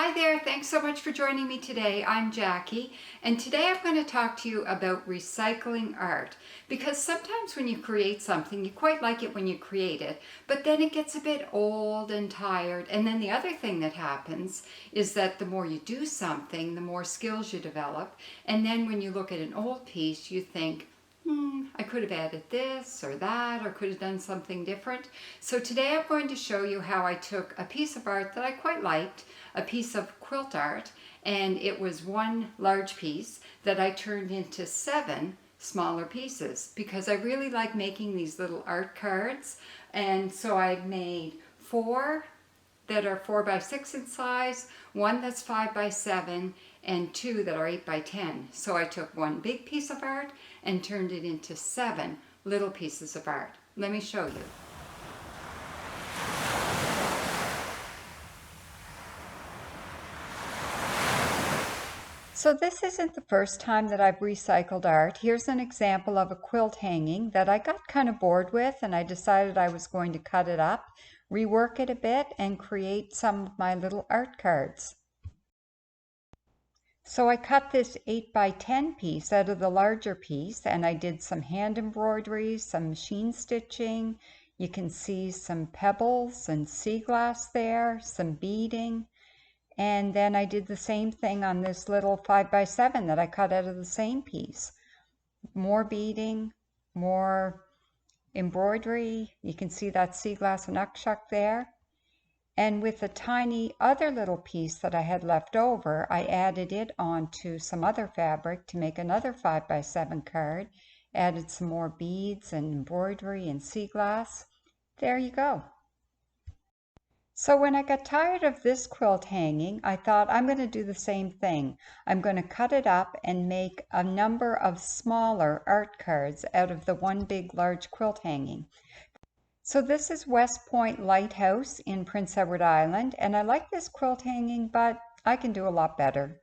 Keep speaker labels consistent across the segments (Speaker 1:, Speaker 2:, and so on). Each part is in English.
Speaker 1: Hi there, thanks so much for joining me today. I'm Jackie, and today I'm going to talk to you about recycling art, because sometimes when you create something, you quite like it when you create it, but then it gets a bit old and tired. And then the other thing that happens is that the more you do something, the more skills you develop. And then when you look at an old piece, you think, I could have added this or that, or could have done something different. So today I'm going to show you how I took a piece of art that I quite liked, a piece of quilt art, and it was one large piece that I turned into 7 smaller pieces because I really like making these little art cards. And so I made 4 that are 4 by 6 in size, 1 that's 5 by 7, and 2 that are 8 by 10. So I took one big piece of art and turned it into 7 little pieces of art. Let me show you. So this isn't the first time that I've recycled art. Here's an example of a quilt hanging that I got kind of bored with, and I decided I was going to cut it up, rework it a bit, and create some of my little art cards. So I cut this 8 by 10 piece out of the larger piece, and I did some hand embroidery, some machine stitching. You can see some pebbles and sea glass there, some beading. And then I did the same thing on this little 5 by 7 that I cut out of the same piece. More beading, more embroidery. You can see that sea glass and uckshuck there. And with a tiny other little piece that I had left over, I added it onto some other fabric to make another 5 by 7 card. Added some more beads and embroidery and sea glass. There you go. So when I got tired of this quilt hanging, I thought I'm going to do the same thing. I'm going to cut it up and make a number of smaller art cards out of the one big large quilt hanging. So this is West Point Lighthouse in Prince Edward Island, and I like this quilt hanging, but I can do a lot better.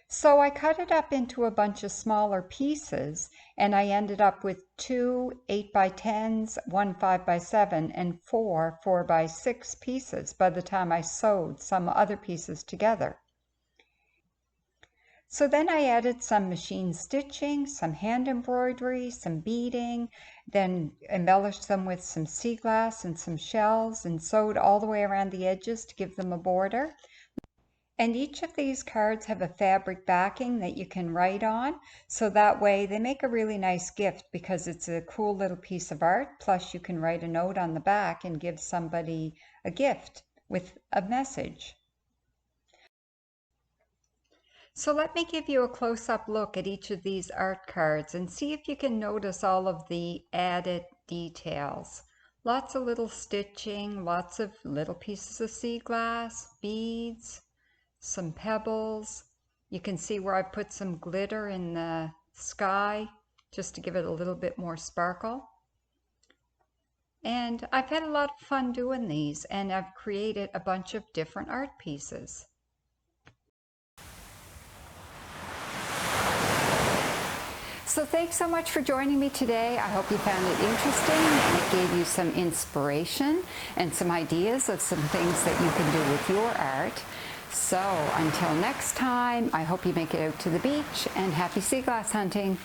Speaker 1: So I cut it up into a bunch of smaller pieces, and I ended up with 2 8 by 10s, 1 5 by 7, and 4 4 by 6 pieces by the time I sewed some other pieces together. So then I added some machine stitching, some hand embroidery, some beading, then embellished them with some sea glass and some shells, and sewed all the way around the edges to give them a border. And each of these cards have a fabric backing that you can write on, so that way they make a really nice gift because it's a cool little piece of art, plus you can write a note on the back and give somebody a gift with a message. So let me give you a close-up look at each of these art cards and see if you can notice all of the added details. Lots of little stitching, lots of little pieces of sea glass, beads, some pebbles. You can see where I put some glitter in the sky just to give it a little bit more sparkle. And I've had a lot of fun doing these, and I've created a bunch of different art pieces. So thanks so much for joining me today. I hope you found it interesting and it gave you some inspiration and some ideas of some things that you can do with your art. So until next time, I hope you make it out to the beach, and happy sea glass hunting.